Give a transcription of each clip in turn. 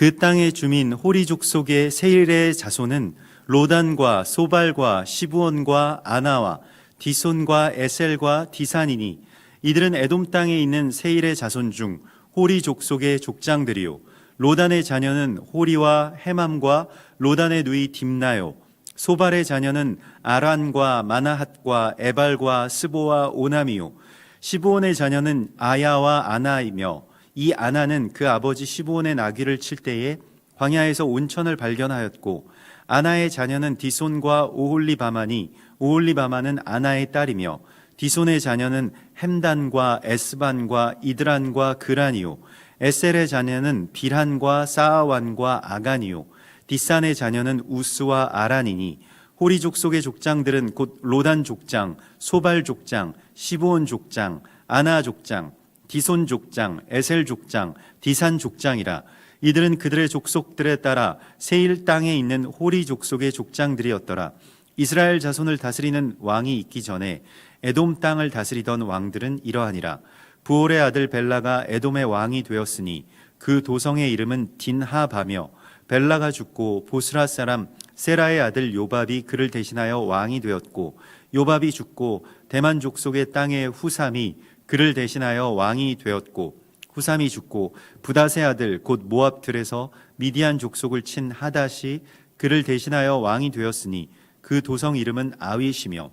그 땅의 주민 호리 족속의 세일의 자손은 로단과 소발과 시브온과 아나와 디손과 에셀과 디산이니 이들은 에돔 땅에 있는 세일의 자손 중 호리 족속의 족장들이요 로단의 자녀는 호리와 헤맘과 로단의 누이 딥나요 소발의 자녀는 아란과 마나핫과 에발과 스보와 오남이요 시브온의 자녀는 아야와 아나이며 이 아나는 그 아버지 시브온의 나귀를 칠 때에 광야에서 온천을 발견하였고 아나의 자녀는 디손과 오홀리바마니 오홀리바마는 아나의 딸이며 디손의 자녀는 햄단과 에스반과 이드란과 그란이요 에셀의 자녀는 비란과 사아완과 아간이요 디산의 자녀는 우스와 아란이니 호리 족속의 족장들은 곧 로단 족장, 소발 족장, 시브온 족장, 아나 족장, 디손 족장, 에셀 족장, 디산 족장이라. 이들은 그들의 족속들에 따라 세일 땅에 있는 호리 족속의 족장들이었더라. 이스라엘 자손을 다스리는 왕이 있기 전에 에돔 땅을 다스리던 왕들은 이러하니라. 부올의 아들 벨라가 에돔의 왕이 되었으니 그 도성의 이름은 딘하바며 벨라가 죽고 보스라 사람 세라의 아들 요밥이 그를 대신하여 왕이 되었고 요밥이 죽고 대만 족속의 땅의 후삼이 그를 대신하여 왕이 되었고 후삼이 죽고 부닷의 아들 곧 모압들에서 미디안 족속을 친 하닷이 그를 대신하여 왕이 되었으니 그 도성 이름은 아윗이며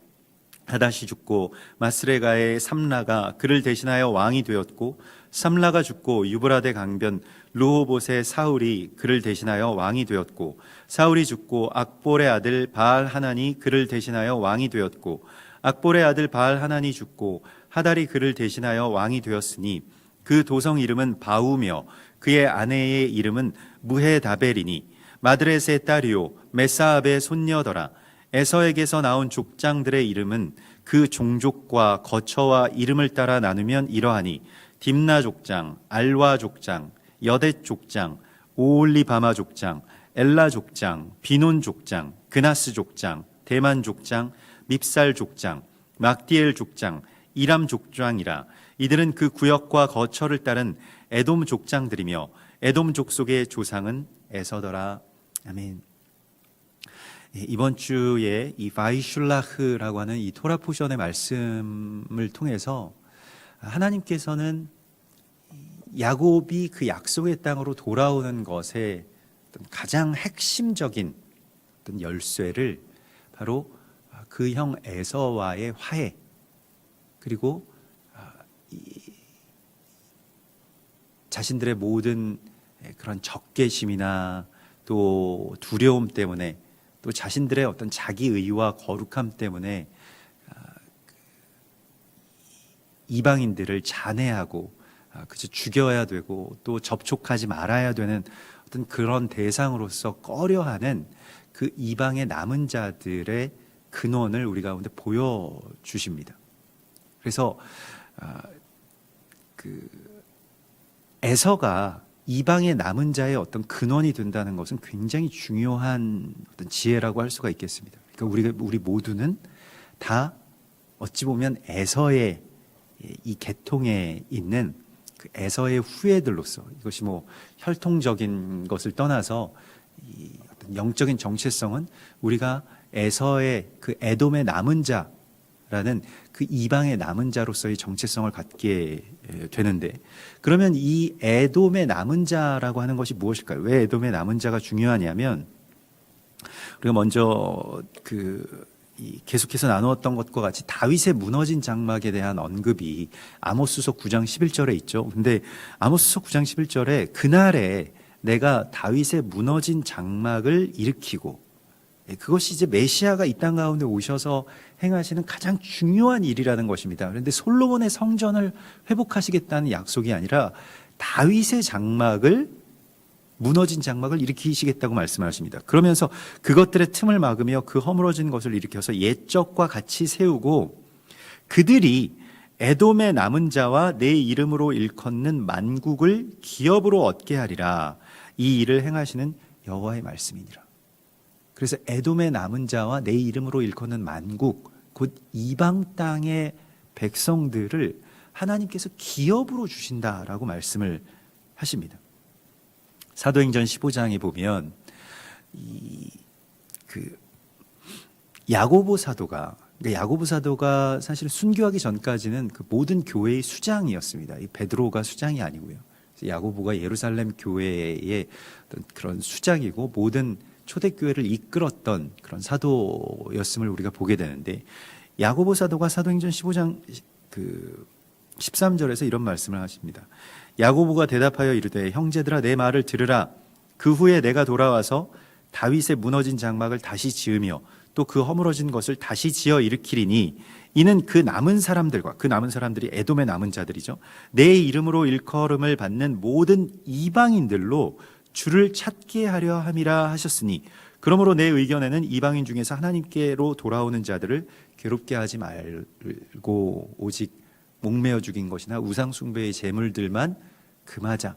하닷이 죽고 마스레가의 삼라가 그를 대신하여 왕이 되었고 삼라가 죽고 유브라데 강변 르호봇의 사울이 그를 대신하여 왕이 되었고 사울이 죽고 악볼의 아들 바알 하난이 그를 대신하여 왕이 되었고 악볼의 아들 바알 하난이 죽고 하달이 그를 대신하여 왕이 되었으니 그 도성 이름은 바우며 그의 아내의 이름은 무헤다벨이니 마드렛의 딸이요 메사압의 손녀더라. 에서에게서 나온 족장들의 이름은 그 종족과 거처와 이름을 따라 나누면 이러하니 딥나 족장, 알와 족장, 여댓 족장, 오올리바마 족장, 엘라 족장, 비논 족장, 그나스 족장, 대만 족장, 밉살 족장, 막디엘 족장, 이람 족장이라. 이들은 그 구역과 거처를 따른 에돔 족장들이며 에돔 족속의 조상은 에서더라. 아멘. 이번 주에 이 바이슐라흐라고 하는 이 토라 포션의 말씀을 통해서 하나님께서는 야곱이 그 약속의 땅으로 돌아오는 것의 가장 핵심적인 어떤 열쇠를 바로 그 형 에서와의 화해 그리고 자신들의 모든 그런 적개심이나 또 두려움 때문에 또 자신들의 어떤 자기의와 거룩함 때문에 이방인들을 잔해하고 그저 죽여야 되고 또 접촉하지 말아야 되는 어떤 그런 대상으로서 꺼려하는 그 이방의 남은 자들의 근원을 우리 가운데 보여주십니다. 그래서 그 에서가 이방의 남은 자의 어떤 근원이 된다는 것은 굉장히 중요한 어떤 지혜라고 할 수가 있겠습니다. 그러니까 우리 모두는 다 어찌 보면 에서의 이 계통에 있는 그 에서의 후예들로서 이것이 뭐 혈통적인 것을 떠나서 이 어떤 영적인 정체성은 우리가 에서의 그 에돔의 남은 자라는 그 이방의 남은 자로서의 정체성을 갖게 되는데 그러면 이 에돔의 남은 자라고 하는 것이 무엇일까요? 왜 에돔의 남은 자가 중요하냐면 우리가 먼저 계속해서 나누었던 것과 같이 다윗의 무너진 장막에 대한 언급이 아모스서 9장 11절에 있죠. 근데 아모스서 9장 11절에 그날에 내가 다윗의 무너진 장막을 일으키고 그것이 이제 메시아가 이 땅 가운데 오셔서 행하시는 가장 중요한 일이라는 것입니다. 그런데 솔로몬의 성전을 회복하시겠다는 약속이 아니라 다윗의 무너진 장막을 일으키시겠다고 말씀하십니다. 그러면서 그것들의 틈을 막으며 그 허물어진 것을 일으켜서 옛적과 같이 세우고 그들이 에돔의 남은 자와 내 이름으로 일컫는 만국을 기업으로 얻게 하리라. 이 일을 행하시는 여호와의 말씀이니라. 그래서 에돔의 남은 자와 내 이름으로 일컫는 만국, 곧 이방 땅의 백성들을 하나님께서 기업으로 주신다라고 말씀을 하십니다. 사도행전 15장에 보면 야고보 사도가, 그러니까 야고보 사도가 사실 순교하기 전까지는 그 모든 교회의 수장이었습니다. 이 베드로가 수장이 아니고요. 야고보가 예루살렘 교회의 어떤 그런 수장이고 모든 초대교회를 이끌었던 그런 사도였음을 우리가 보게 되는데, 야고보 사도가 사도행전 15장 13절에서 이런 말씀을 하십니다. 야고보가 대답하여 이르되 형제들아 내 말을 들으라. 그 후에 내가 돌아와서 다윗의 무너진 장막을 다시 지으며 또 그 허물어진 것을 다시 지어 일으키리니 이는 그 남은 사람들과, 그 남은 사람들이 에돔의 남은 자들이죠, 내 이름으로 일컬음을 받는 모든 이방인들로 주를 찾게 하려 함이라 하셨으니 그러므로 내 의견에는 이방인 중에서 하나님께로 돌아오는 자들을 괴롭게 하지 말고 오직 목매어 죽인 것이나 우상 숭배의 제물들만 금하자.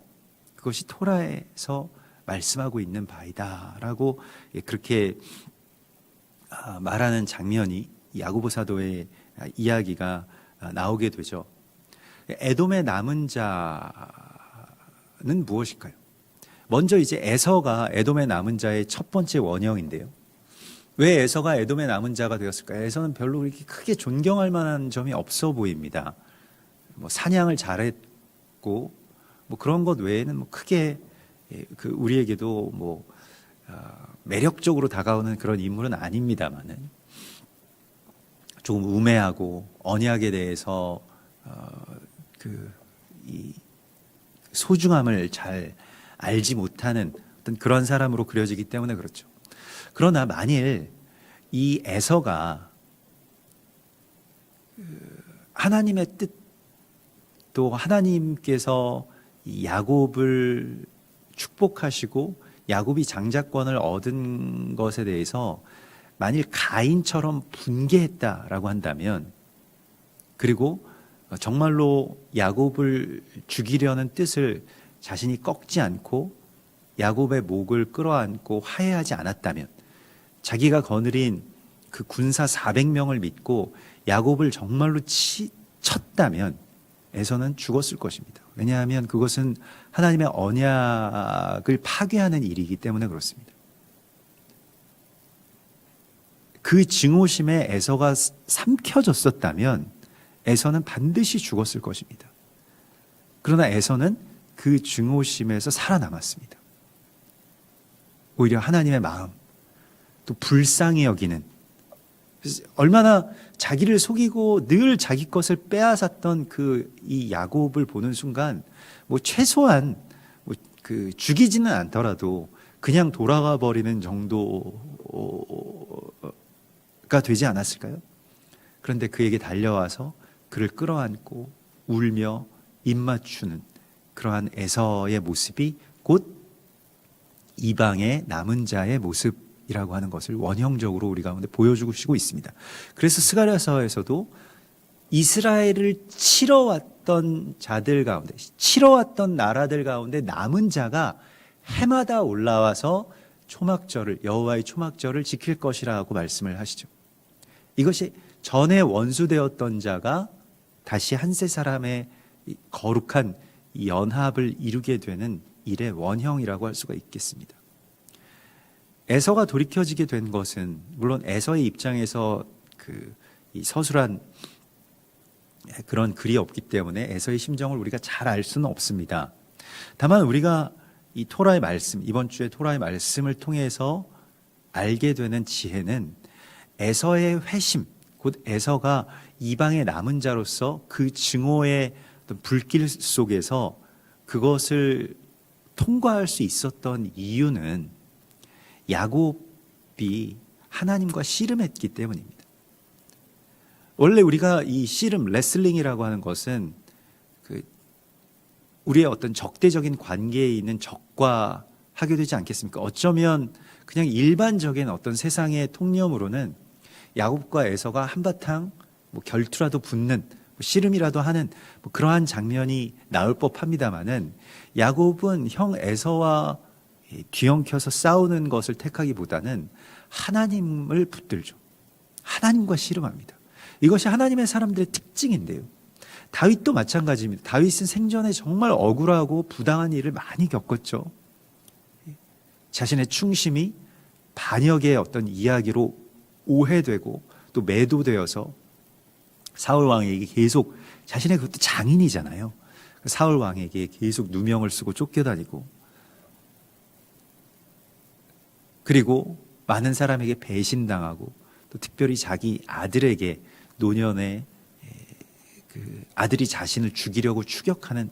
그것이 토라에서 말씀하고 있는 바이다라고 그렇게 말하는 장면이 야고보 사도의 이야기가 나오게 되죠. 에돔의 남은 자는 무엇일까요? 먼저 이제 에서가 에돔의 남은 자의 첫 번째 원형인데요. 왜 에서가 에돔의 남은 자가 되었을까요? 에서는 별로 그렇게 크게 존경할 만한 점이 없어 보입니다. 뭐 사냥을 잘했고 뭐 그런 것 외에는 뭐 크게 우리에게도 뭐 매력적으로 다가오는 그런 인물은 아닙니다만은 조금 우매하고 언약에 대해서 이 소중함을 잘 알지 못하는 어떤 그런 사람으로 그려지기 때문에 그렇죠. 그러나 만일 이 에서가 하나님의 뜻, 또 하나님께서 이 야곱을 축복하시고 야곱이 장자권을 얻은 것에 대해서 만일 가인처럼 분개했다라고 한다면, 그리고 정말로 야곱을 죽이려는 뜻을 자신이 꺾지 않고 야곱의 목을 끌어안고 화해하지 않았다면, 자기가 거느린 그 군사 400명을 믿고 야곱을 정말로 쳤다면 에서는 죽었을 것입니다. 왜냐하면 그것은 하나님의 언약을 파괴하는 일이기 때문에 그렇습니다. 그 증오심에 에서가 삼켜졌었다면 에서는 반드시 죽었을 것입니다. 그러나 에서는 그 증오심에서 살아남았습니다. 오히려 하나님의 마음, 또 불쌍히 여기는, 얼마나 자기를 속이고 늘 자기 것을 빼앗았던 이 야곱을 보는 순간 뭐 최소한 죽이지는 않더라도 그냥 돌아가 버리는 정도가 되지 않았을까요? 그런데 그에게 달려와서 그를 끌어안고 울며 입맞추는 그러한 에서의 모습이 곧 이방의 남은 자의 모습이라고 하는 것을 원형적으로 우리 가운데 보여주고 있습니다. 그래서 스가랴서에서도 이스라엘을 치러왔던 자들 가운데, 치러왔던 나라들 가운데 남은 자가 해마다 올라와서 여호와의 초막절을 지킬 것이라고 말씀을 하시죠. 이것이 전에 원수되었던 자가 다시 한세 사람의 거룩한 연합을 이루게 되는 일의 원형이라고 할 수가 있겠습니다. 에서가 돌이켜지게 된 것은 물론 에서의 입장에서 이 서술한 그런 글이 없기 때문에 에서의 심정을 우리가 잘 알 수는 없습니다. 다만 우리가 이 토라의 말씀, 이번 주에 토라의 말씀을 통해서 알게 되는 지혜는 에서의 회심, 곧 에서가 이방의 남은 자로서 그 증오의 어떤 불길 속에서 그것을 통과할 수 있었던 이유는 야곱이 하나님과 씨름했기 때문입니다. 원래 우리가 이 씨름, 레슬링이라고 하는 것은 우리의 어떤 적대적인 관계에 있는 적과 하게 되지 않겠습니까? 어쩌면 그냥 일반적인 어떤 세상의 통념으로는 야곱과 에서가 한바탕 결투라도 붙는, 씨름이라도 하는 그러한 장면이 나올 법합니다마는, 야곱은 형 에서와 뒤엉켜서 싸우는 것을 택하기보다는 하나님을 붙들죠. 하나님과 씨름합니다. 이것이 하나님의 사람들의 특징인데요. 다윗도 마찬가지입니다. 다윗은 생전에 정말 억울하고 부당한 일을 많이 겪었죠. 자신의 충심이 반역의 어떤 이야기로 오해되고 또 매도되어서 사울 왕에게 계속, 자신의 그것도 장인이잖아요. 사울 왕에게 계속 누명을 쓰고 쫓겨다니고, 그리고 많은 사람에게 배신당하고, 또 특별히 자기 아들에게 노년에 그 아들이 자신을 죽이려고 추격하는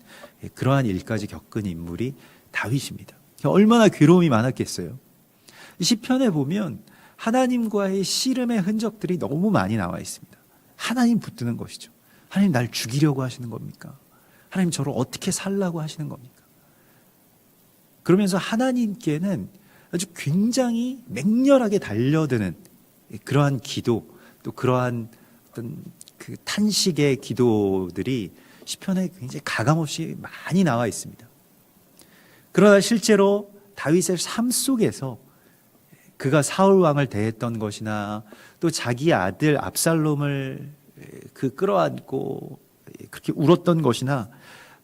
그러한 일까지 겪은 인물이 다윗입니다. 얼마나 괴로움이 많았겠어요. 시편에 보면 하나님과의 씨름의 흔적들이 너무 많이 나와 있습니다. 하나님 붙드는 것이죠. 하나님 날 죽이려고 하시는 겁니까? 하나님 저를 어떻게 살라고 하시는 겁니까? 그러면서 하나님께는 아주 굉장히 맹렬하게 달려드는 그러한 기도, 또 그러한 어떤 그 탄식의 기도들이 시편에 굉장히 가감없이 많이 나와 있습니다. 그러나 실제로 다윗의 삶 속에서 그가 사울 왕을 대했던 것이나 또 자기 아들 압살롬을 그 끌어안고 그렇게 울었던 것이나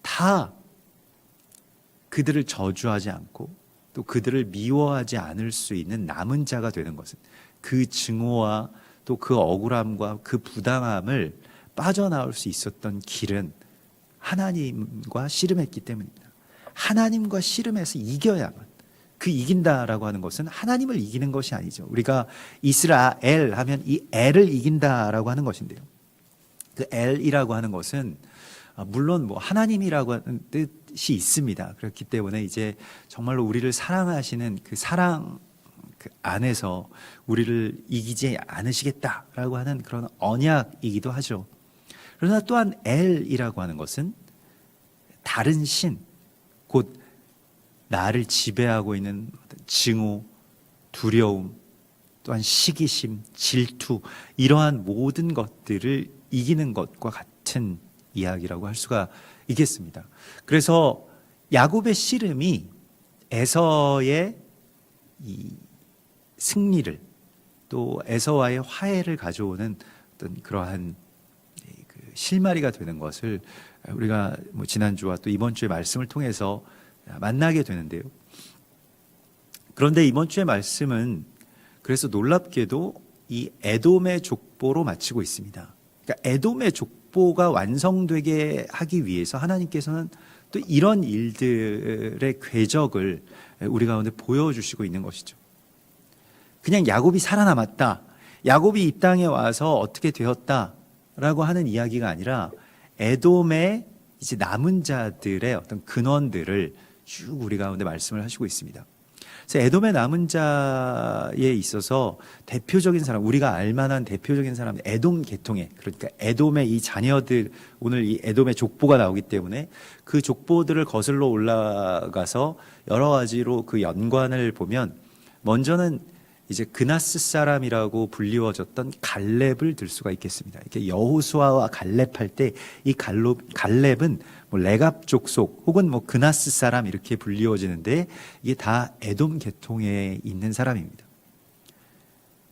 다 그들을 저주하지 않고 또 그들을 미워하지 않을 수 있는 남은 자가 되는 것은, 그 증오와 또 그 억울함과 그 부당함을 빠져나올 수 있었던 길은 하나님과 씨름했기 때문입니다. 하나님과 씨름해서 이겨야만, 그 이긴다라고 하는 것은 하나님을 이기는 것이 아니죠. 우리가 이스라엘 하면 이 엘을 이긴다라고 하는 것인데요, 그 엘이라고 하는 것은 물론 뭐 하나님이라고 하는 뜻이 있습니다. 그렇기 때문에 이제 정말로 우리를 사랑하시는 그 사랑 그 안에서 우리를 이기지 않으시겠다라고 하는 그런 언약이기도 하죠. 그러나 또한 엘이라고 하는 것은 다른 신, 곧 나를 지배하고 있는 증오, 두려움, 또한 시기심, 질투, 이러한 모든 것들을 이기는 것과 같은 이야기라고 할 수가 있겠습니다. 그래서 야곱의 씨름이 에서의 이 승리를, 또 에서와의 화해를 가져오는 어떤 그러한 그 실마리가 되는 것을 우리가 뭐 지난주와 또 이번 주의 말씀을 통해서 만나게 되는데요. 그런데 이번 주의 말씀은 그래서 놀랍게도 이 에돔의 족보로 마치고 있습니다. 그러니까 에돔의 족보가 완성되게 하기 위해서 하나님께서는 또 이런 일들의 궤적을 우리 가운데 보여주시고 있는 것이죠. 그냥 야곱이 살아남았다, 야곱이 이 땅에 와서 어떻게 되었다라고 하는 이야기가 아니라 에돔의 이제 남은 자들의 어떤 근원들을 쭉 우리 가운데 말씀을 하시고 있습니다. 그래서 에돔의 남은 자에 있어서 대표적인 사람, 우리가 알만한 대표적인 사람, 에돔 계통의, 그러니까 에돔의 이 자녀들, 오늘 이 에돔의 족보가 나오기 때문에 그 족보들을 거슬러 올라가서 여러 가지로 그 연관을 보면, 먼저는 이제 그나스 사람이라고 불리워졌던 갈렙을 들 수가 있겠습니다. 이렇게 여호수아와 갈렙 할 때 이 갈렙은 뭐 레갑 족속 혹은 뭐 그나스 사람 이렇게 불리워지는데, 이게 다 에돔 계통에 있는 사람입니다.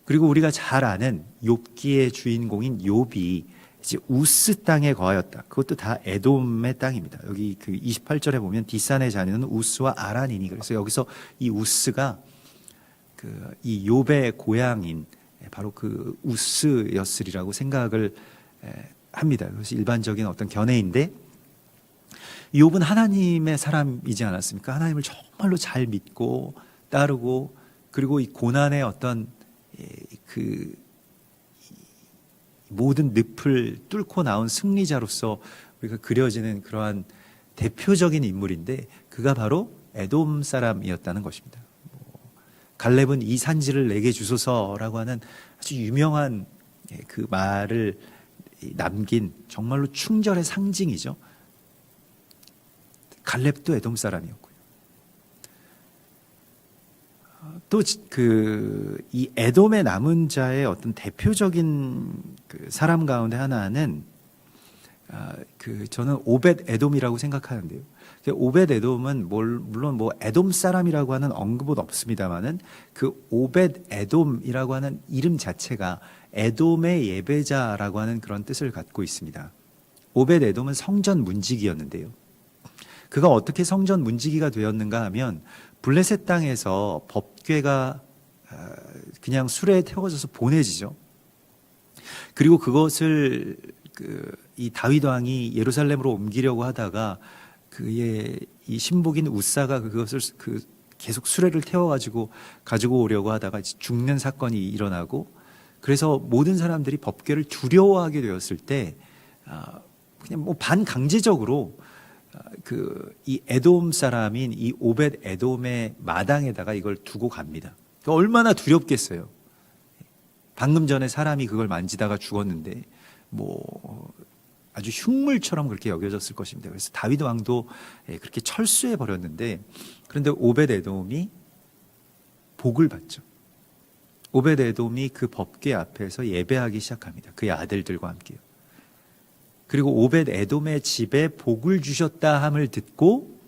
그리고 우리가 잘 아는 욥기의 주인공인 욥이 이제 우스 땅에 거하였다. 그것도 다 에돔의 땅입니다. 여기 그 28절에 보면 디산의 자녀는 우스와 아란이니, 그래서 여기서 이 우스가 이 욥의 고향인 바로 그 우스였으리라고 생각을 합니다. 그것이 일반적인 어떤 견해인데, 욥은 하나님의 사람이지 않았습니까? 하나님을 정말로 잘 믿고 따르고, 그리고 이 고난의 어떤 그 모든 늪을 뚫고 나온 승리자로서 우리가 그려지는 그러한 대표적인 인물인데, 그가 바로 에돔 사람이었다는 것입니다. 갈렙은 이 산지를 내게 주소서라고 하는 아주 유명한 그 말을 남긴 정말로 충절의 상징이죠. 갈렙도 에돔 사람이었고요. 또 이 에돔의 남은 자의 어떤 대표적인 그 사람 가운데 하나는 저는 오벳 에돔이라고 생각하는데요. 오벳 에돔은 물론 뭐 에돔 사람이라고 하는 언급은 없습니다만은 그 오벳 에돔이라고 하는 이름 자체가 에돔의 예배자라고 하는 그런 뜻을 갖고 있습니다. 오벳 에돔은 성전 문지기였는데요. 그가 어떻게 성전 문지기가 되었는가 하면 블레셋 땅에서 법궤가 그냥 수레에 태워져서 보내지죠. 그리고 그것을 이 다윗 왕이 예루살렘으로 옮기려고 하다가 그의 이 신복인 우사가 그것을 계속 수레를 태워가지고 가지고 오려고 하다가 죽는 사건이 일어나고, 그래서 모든 사람들이 법궤를 두려워하게 되었을 때 그냥 뭐 반강제적으로 이 에돔 사람인 이 오벳 에돔의 마당에다가 이걸 두고 갑니다. 얼마나 두렵겠어요. 방금 전에 사람이 그걸 만지다가 죽었는데 뭐 아주 흉물처럼 그렇게 여겨졌을 것입니다. 그래서 다윗 왕도 그렇게 철수해 버렸는데, 그런데 오벳 에돔이 복을 받죠. 오벳 에돔이 그 법궤 앞에서 예배하기 시작합니다. 그의 아들들과 함께요. 그리고 오벳 에돔의 집에 복을 주셨다 함을 듣고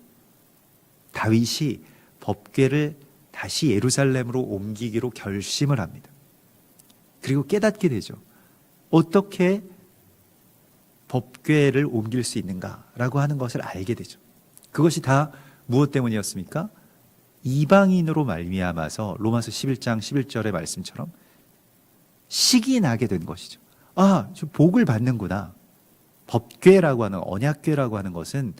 다윗이 법궤를 다시 예루살렘으로 옮기기로 결심을 합니다. 그리고 깨닫게 되죠. 어떻게 법궤를 옮길 수 있는가라고 하는 것을 알게 되죠. 그것이 다 무엇 때문이었습니까? 이방인으로 말미암아서 로마서 11장 11절의 말씀처럼 식이 나게 된 것이죠. 아, 저 복을 받는구나. 법궤라고 하는, 언약궤라고 하는 것은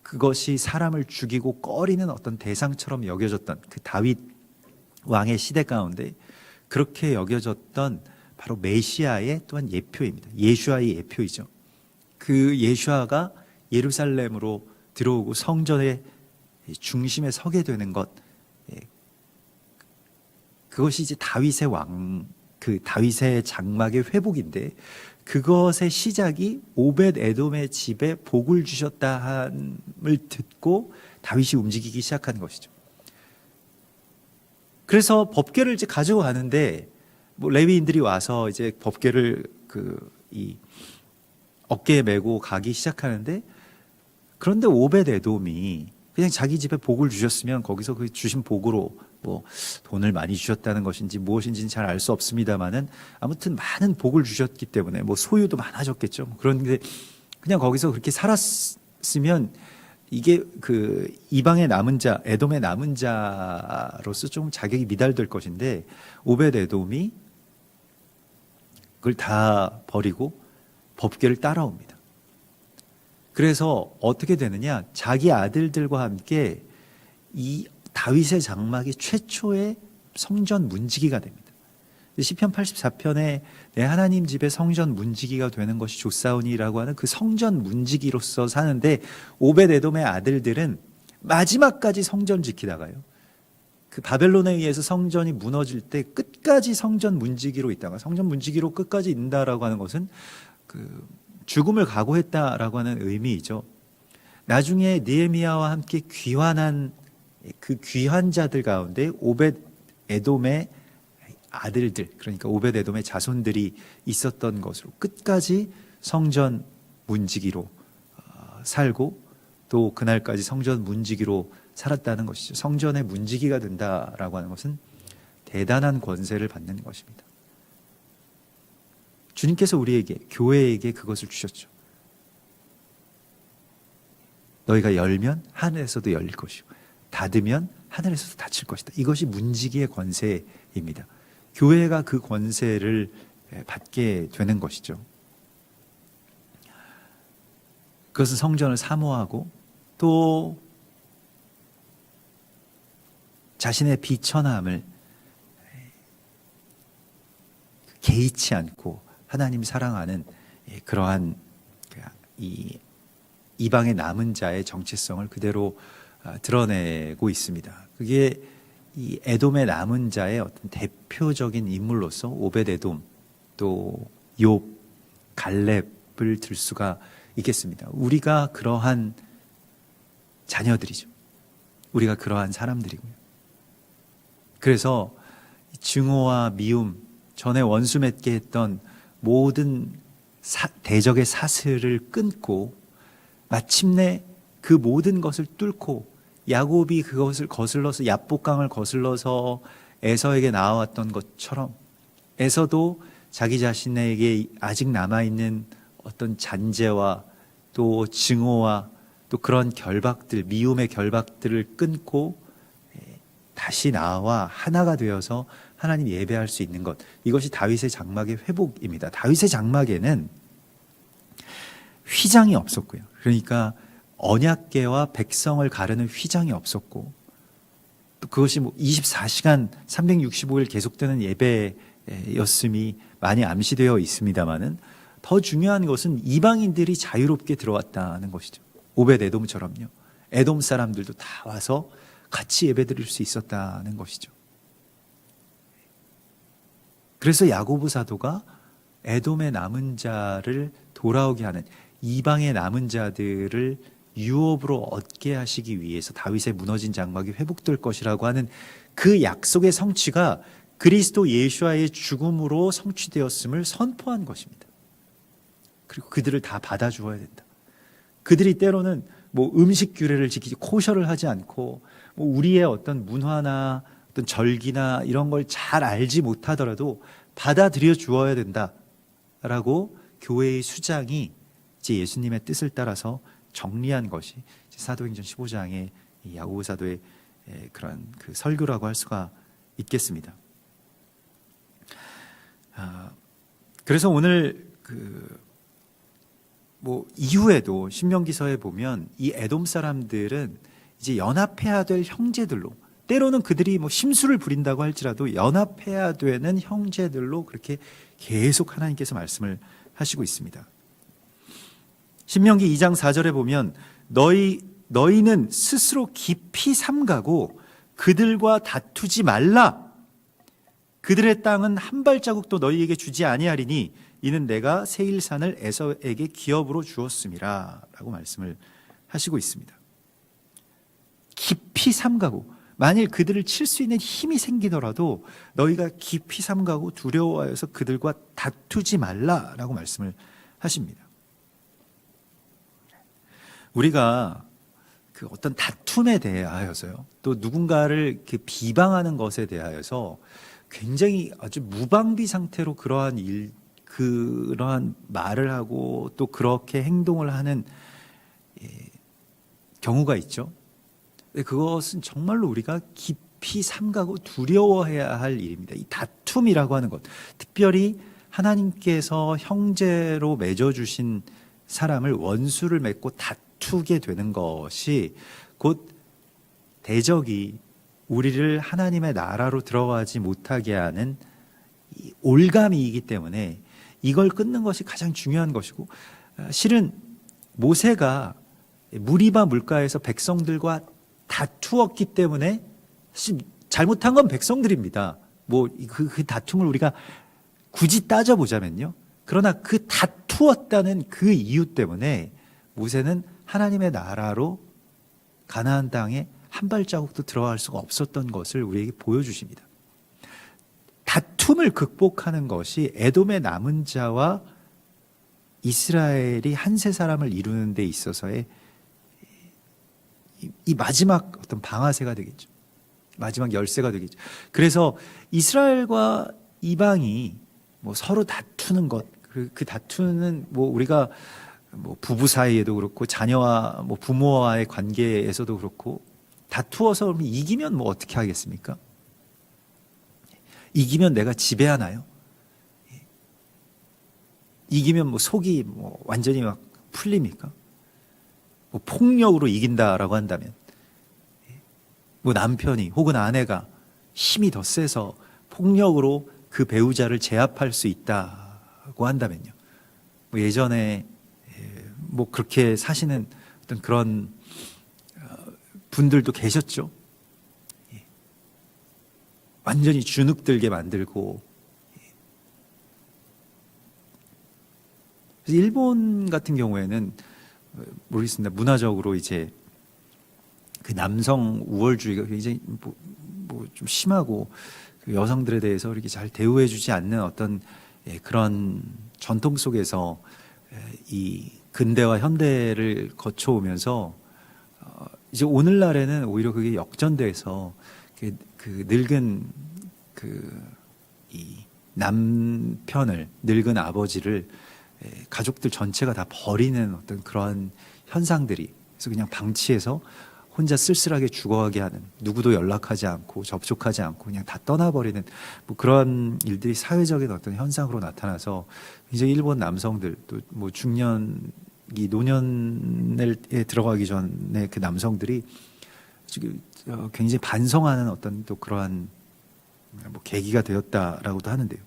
그것이 사람을 죽이고 꺼리는 어떤 대상처럼 여겨졌던 그 다윗 왕의 시대 가운데 그렇게 여겨졌던 바로 메시아의 또한 예표입니다. 예수아의 예표이죠. 그 예수아가 예루살렘으로 들어오고 성전의 중심에 서게 되는 것, 그것이 이제 다윗의 그 다윗의 장막의 회복인데, 그것의 시작이 오벳 에돔의 집에 복을 주셨다 함을 듣고 다윗이 움직이기 시작한 것이죠. 그래서 법궤를 이제 가지고 가는데, 뭐 레위인들이 와서 이제 법궤를 이 어깨에 메고 가기 시작하는데, 그런데 오벳 에돔이 그냥 자기 집에 복을 주셨으면 거기서 그 주신 복으로 뭐 돈을 많이 주셨다는 것인지 무엇인지는 잘 알 수 없습니다만은 아무튼 많은 복을 주셨기 때문에 뭐 소유도 많아졌겠죠. 그런데 그냥 거기서 그렇게 살았으면 이게 그 이방의 남은 자, 에돔의 남은 자로서 좀 자격이 미달될 것인데, 오벳 에돔이 그걸 다 버리고 법궤를 따라옵니다. 그래서 어떻게 되느냐, 자기 아들들과 함께 이 다윗의 장막이 최초의 성전 문지기가 됩니다. 시편 84편에 내 하나님 집의 성전 문지기가 되는 것이 좋사오니라고 하는 그 성전 문지기로서 사는데, 오벳 에돔의 아들들은 마지막까지 성전 지키다가요, 그 바벨론에 의해서 성전이 무너질 때 끝까지 성전 문지기로 있다가, 성전 문지기로 끝까지 있는다라고 하는 것은 그 죽음을 각오했다라고 하는 의미이죠. 나중에 느헤미야와 함께 귀환한 그 귀환자들 가운데 오벳 에돔의 아들들, 그러니까 오벳 에돔의 자손들이 있었던 것으로 끝까지 성전 문지기로 살고, 또 그날까지 성전 문지기로 살았다는 것이죠. 성전의 문지기가 된다라고 하는 것은 대단한 권세를 받는 것입니다. 주님께서 우리에게, 교회에게 그것을 주셨죠. 너희가 열면 하늘에서도 열릴 것이고 닫으면 하늘에서도 닫힐 것이다. 이것이 문지기의 권세입니다. 교회가 그 권세를 받게 되는 것이죠. 그것은 성전을 사모하고 또 자신의 비천함을 개의치 않고 하나님 사랑하는 그러한 이 이방의 남은 자의 정체성을 그대로 드러내고 있습니다. 그게 이 에돔의 남은 자의 어떤 대표적인 인물로서 오벳 에돔, 또 욥, 갈렙을 들 수가 있겠습니다. 우리가 그러한 자녀들이죠. 우리가 그러한 사람들이고요. 그래서 증오와 미움, 전에 원수 맺게 했던 모든 대적의 사슬을 끊고 마침내 그 모든 것을 뚫고, 야곱이 그것을 거슬러서 야복강을 거슬러서 에서에게 나와왔던 것처럼 에서도 자기 자신에게 아직 남아있는 어떤 잔재와 또 증오와 또 그런 결박들, 미움의 결박들을 끊고 다시 나와 하나가 되어서 하나님 예배할 수 있는 것, 이것이 다윗의 장막의 회복입니다. 다윗의 장막에는 휘장이 없었고요. 그러니까 언약궤와 백성을 가르는 휘장이 없었고, 또 그것이 24시간 365일 계속되는 예배였음이 많이 암시되어 있습니다만은, 더 중요한 것은 이방인들이 자유롭게 들어왔다는 것이죠. 오벳 에돔처럼요. 에돔 사람들도 다 와서 같이 예배드릴 수 있었다는 것이죠. 그래서 야고보 사도가 에돔의 남은 자를 돌아오게 하는, 이방의 남은 자들을 유업으로 얻게 하시기 위해서 다윗의 무너진 장막이 회복될 것이라고 하는 그 약속의 성취가 그리스도 예수와의 죽음으로 성취되었음을 선포한 것입니다. 그리고 그들을 다 받아주어야 된다. 그들이 때로는 음식 규례를 지키지, 코셔를 하지 않고 우리의 어떤 문화나 어떤 절기나 이런 걸 잘 알지 못하더라도 받아들여 주어야 된다라고 교회의 수장이 이제 예수님의 뜻을 따라서 정리한 것이 사도행전 15장의 야고보 사도의 그런 그 설교라고 할 수가 있겠습니다. 그래서 오늘 이후에도 신명기서에 보면 이 에돔 사람들은 이제 연합해야 될 형제들로, 때로는 그들이 심술을 부린다고 할지라도 연합해야 되는 형제들로 그렇게 계속 하나님께서 말씀을 하시고 있습니다. 신명기 2장 4절에 보면 너희는 스스로 깊이 삼가고 그들과 다투지 말라. 그들의 땅은 한 발자국도 너희에게 주지 아니하리니 이는 내가 세일산을 에서에게 기업으로 주었음이라 라고 말씀을 하시고 있습니다. 깊이 삼가고, 만일 그들을 칠 수 있는 힘이 생기더라도 너희가 깊이 삼가고 두려워하여서 그들과 다투지 말라라고 말씀을 하십니다. 우리가 그 어떤 다툼에 대하여서요, 또 누군가를 비방하는 것에 대하여서 굉장히 아주 무방비 상태로 그러한 말을 하고 또 그렇게 행동을 하는 경우가 있죠. 그것은 정말로 우리가 깊이 삼가고 두려워해야 할 일입니다. 이 다툼이라고 하는 것, 특별히 하나님께서 형제로 맺어주신 사람을 원수를 맺고 다투게 되는 것이 곧 대적이 우리를 하나님의 나라로 들어가지 못하게 하는 올가미이기 때문에 이걸 끊는 것이 가장 중요한 것이고, 실은 모세가 무리바 물가에서 백성들과 다투었기 때문에 사실 잘못한 건 백성들입니다. 그 다툼을 우리가 굳이 따져보자면요. 그러나 그 다투었다는 그 이유 때문에 모세는 하나님의 나라로 가나안 땅에 한 발자국도 들어갈 수가 없었던 것을 우리에게 보여주십니다. 다툼을 극복하는 것이 에돔의 남은 자와 이스라엘이 한 세 사람을 이루는 데 있어서의 이 마지막 어떤 방아쇠가 되겠죠. 마지막 열쇠가 되겠죠. 그래서 이스라엘과 이방이 서로 다투는 것, 그 다투는 우리가 부부 사이에도 그렇고 자녀와 부모와의 관계에서도 그렇고, 다투어서 이기면 어떻게 하겠습니까? 이기면 내가 지배하나요? 이기면 속이 완전히 풀립니까? 폭력으로 이긴다라고 한다면, 남편이 혹은 아내가 힘이 더 세서 폭력으로 그 배우자를 제압할 수 있다고 한다면요. 예전에 그렇게 사시는 어떤 그런 분들도 계셨죠. 완전히 주눅들게 만들고. 일본 같은 경우에는 모르겠습니다. 문화적으로 이제 그 남성 우월주의가 굉장히 좀 심하고, 그 여성들에 대해서 이렇게 잘 대우해주지 않는 어떤 그런 전통 속에서 이 근대와 현대를 거쳐오면서 이제 오늘날에는 오히려 그게 역전돼서 그 늙은 이 남편을, 늙은 아버지를 가족들 전체가 다 버리는 어떤 그런 현상들이 그래서 그냥 방치해서 혼자 쓸쓸하게 죽어가게 하는, 누구도 연락하지 않고 접촉하지 않고 그냥 다 떠나버리는 뭐 그런 일들이 사회적인 어떤 현상으로 나타나서 이제 일본 남성들 또 뭐 중년 이 노년에 들어가기 전에 그 남성들이 지금 굉장히 반성하는 어떤 또 그러한 뭐 계기가 되었다라고도 하는데요.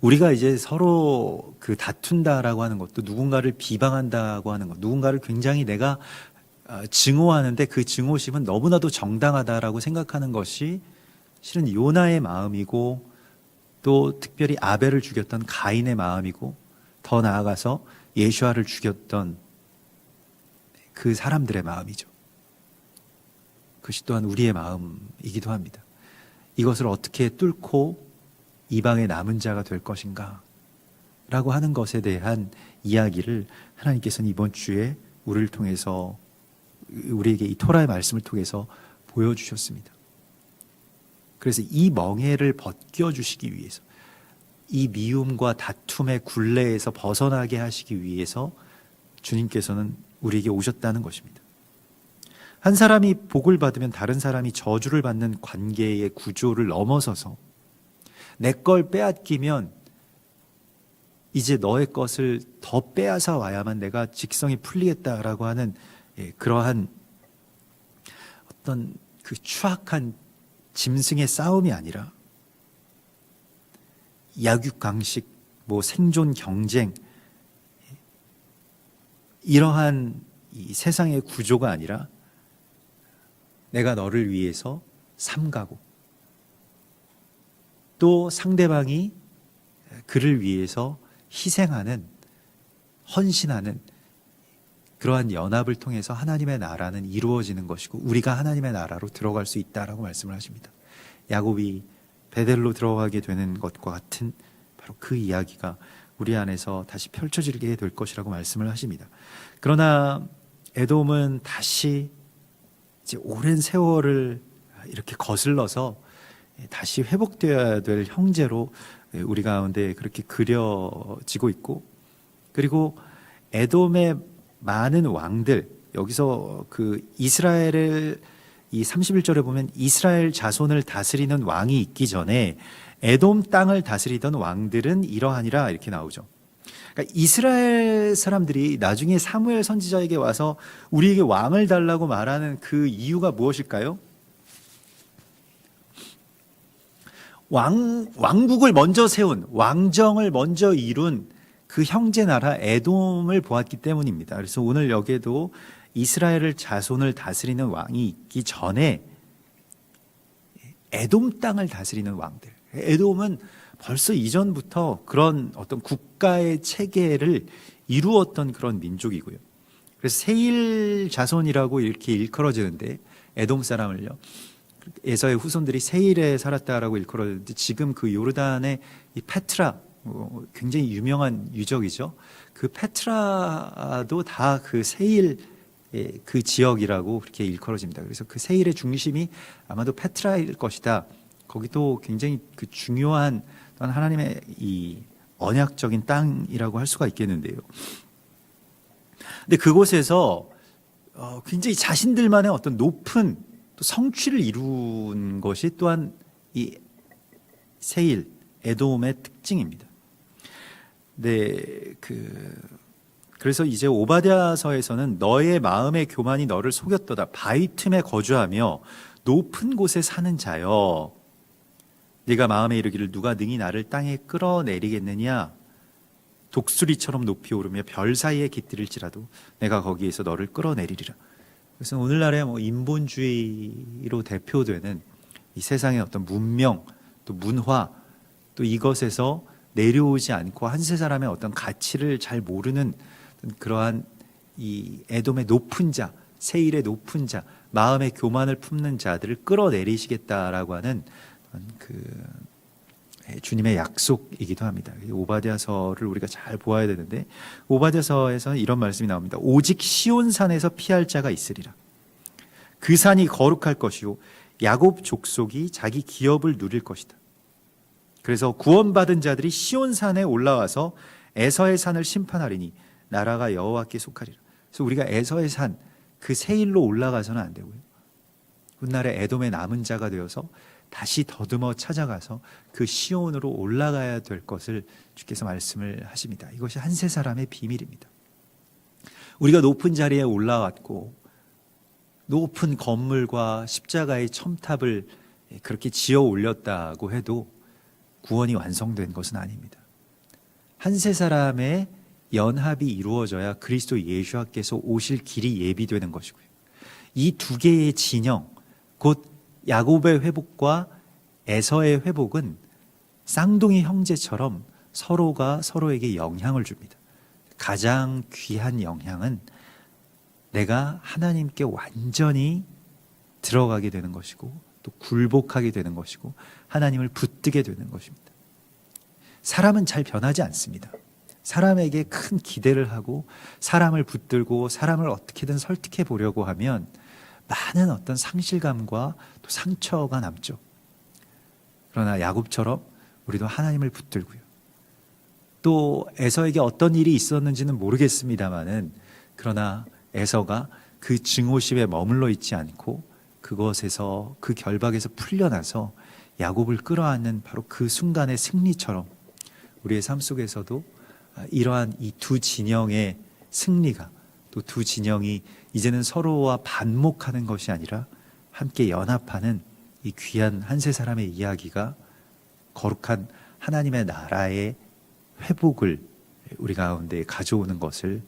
우리가 이제 서로 그 다툰다라고 하는 것도 누군가를 비방한다고 하는 것, 누군가를 굉장히 내가 증오하는데 그 증오심은 너무나도 정당하다라고 생각하는 것이 실은 요나의 마음이고 또 특별히 아벨을 죽였던 가인의 마음이고 더 나아가서 예슈아를 죽였던 그 사람들의 마음이죠. 그것이 또한 우리의 마음이기도 합니다. 이것을 어떻게 뚫고 이방의 남은 자가 될 것인가 라고 하는 것에 대한 이야기를 하나님께서는 이번 주에 우리를 통해서 우리에게 이 토라의 말씀을 통해서 보여주셨습니다. 그래서 이 멍해를 벗겨주시기 위해서 이 미움과 다툼의 굴레에서 벗어나게 하시기 위해서 주님께서는 우리에게 오셨다는 것입니다. 한 사람이 복을 받으면 다른 사람이 저주를 받는 관계의 구조를 넘어서서 내 걸 빼앗기면 이제 너의 것을 더 빼앗아 와야만 내가 직성이 풀리겠다라고 하는 그러한 어떤 그 추악한 짐승의 싸움이 아니라 약육강식, 뭐 생존 경쟁, 이러한 이 세상의 구조가 아니라 내가 너를 위해서 삼가고 또 상대방이 그를 위해서 희생하는, 헌신하는 그러한 연합을 통해서 하나님의 나라는 이루어지는 것이고 우리가 하나님의 나라로 들어갈 수 있다라고 말씀을 하십니다. 야곱이 베델로 들어가게 되는 것과 같은 바로 그 이야기가 우리 안에서 다시 펼쳐지게 될 것이라고 말씀을 하십니다. 그러나 에돔은 다시 이제 오랜 세월을 이렇게 거슬러서 다시 회복되어야 될 형제로 우리 가운데 그렇게 그려지고 있고, 그리고 에돔의 많은 왕들, 여기서 그 이스라엘을 이 31절에 보면 이스라엘 자손을 다스리는 왕이 있기 전에 에돔 땅을 다스리던 왕들은 이러하니라 이렇게 나오죠. 그러니까 이스라엘 사람들이 나중에 사무엘 선지자에게 와서 우리에게 왕을 달라고 말하는 그 이유가 무엇일까요? 왕국을 먼저 세운, 왕정을 먼저 이룬 그 형제 나라 에돔을 보았기 때문입니다. 그래서 오늘 여기에도 이스라엘을 자손을 다스리는 왕이 있기 전에 에돔 땅을 다스리는 왕들. 에돔은 벌써 이전부터 그런 어떤 국가의 체계를 이루었던 그런 민족이고요. 그래서 세일 자손이라고 이렇게 일컬어지는데 에돔 사람을요. 에서의 후손들이 세일에 살았다라고 일컬어지는데 지금 그 요르단의 이 페트라, 굉장히 유명한 유적이죠. 그 페트라도 다 그 세일 그 지역이라고 그렇게 일컬어집니다. 그래서 그 세일의 중심이 아마도 페트라일 것이다. 거기도 굉장히 그 중요한 하나님의 이 언약적인 땅이라고 할 수가 있겠는데요. 근데 그곳에서 굉장히 자신들만의 어떤 높은 또 성취를 이룬 것이 또한 이 세일, 에돔의 특징입니다. 네, 그래서 이제 오바댜서에서는 너의 마음의 교만이 너를 속였도다. 바위 틈에 거주하며 높은 곳에 사는 자여. 네가 마음에 이르기를 누가 능히 나를 땅에 끌어내리겠느냐. 독수리처럼 높이 오르며 별 사이에 깃들일지라도 내가 거기에서 너를 끌어내리리라. 그래서 오늘날의 뭐 인본주의로 대표되는 이 세상의 어떤 문명, 또 문화, 또 이것에서 내려오지 않고 한 세 사람의 어떤 가치를 잘 모르는 그러한 이 에돔의 높은 자, 세일의 높은 자, 마음의 교만을 품는 자들을 끌어내리시겠다라고 하는 그 주님의 약속이기도 합니다. 오바댜서를 우리가 잘 보아야 되는데 오바댜서에서는 이런 말씀이 나옵니다. 오직 시온산에서 피할 자가 있으리라. 그 산이 거룩할 것이요 야곱 족속이 자기 기업을 누릴 것이다. 그래서 구원받은 자들이 시온산에 올라와서 에서의 산을 심판하리니 나라가 여호와께 속하리라. 그래서 우리가 에서의 산, 그 세일로 올라가서는 안 되고요. 훗날에 에돔의 남은 자가 되어서 다시 더듬어 찾아가서 그 시온으로 올라가야 될 것을 주께서 말씀을 하십니다. 이것이 한 세 사람의 비밀입니다. 우리가 높은 자리에 올라왔고 높은 건물과 십자가의 첨탑을 그렇게 지어 올렸다고 해도 구원이 완성된 것은 아닙니다. 한 세 사람의 연합이 이루어져야 그리스도 예수께서 오실 길이 예비되는 것이고요. 이 두 개의 진영, 곧 야곱의 회복과 에서의 회복은 쌍둥이 형제처럼 서로가 서로에게 영향을 줍니다. 가장 귀한 영향은 내가 하나님께 완전히 들어가게 되는 것이고 또 굴복하게 되는 것이고 하나님을 붙들게 되는 것입니다. 사람은 잘 변하지 않습니다. 사람에게 큰 기대를 하고 사람을 붙들고 사람을 어떻게든 설득해 보려고 하면 많은 어떤 상실감과 또 상처가 남죠. 그러나 야곱처럼 우리도 하나님을 붙들고요. 또 에서에게 어떤 일이 있었는지는 모르겠습니다만은 그러나 에서가 그 증오심에 머물러 있지 않고 그것에서 그 결박에서 풀려나서 야곱을 끌어안는 바로 그 순간의 승리처럼 우리의 삶 속에서도 이러한 이 두 진영의 승리가 또 두 진영이 이제는 서로와 반목하는 것이 아니라 함께 연합하는 이 귀한 한 세 사람의 이야기가 거룩한 하나님의 나라의 회복을 우리 가운데 가져오는 것을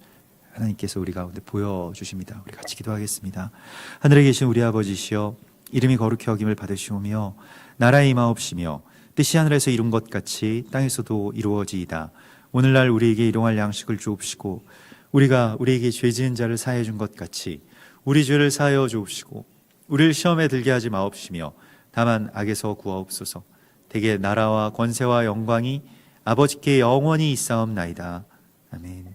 하나님께서 우리 가운데 보여주십니다. 우리 같이 기도하겠습니다. 하늘에 계신 우리 아버지시여, 이름이 거룩히 여김을 받으시오며 나라의 임하옵시며 뜻이 하늘에서 이룬 것 같이 땅에서도 이루어지이다. 오늘날 우리에게 일용할 양식을 주옵시고 우리가 우리에게 죄 지은 자를 사하여 준 것 같이 우리 죄를 사하여 주옵시고 우리를 시험에 들게 하지 마옵시며 다만 악에서 구하옵소서. 대개 나라와 권세와 영광이 아버지께 영원히 있사옵나이다. 아멘.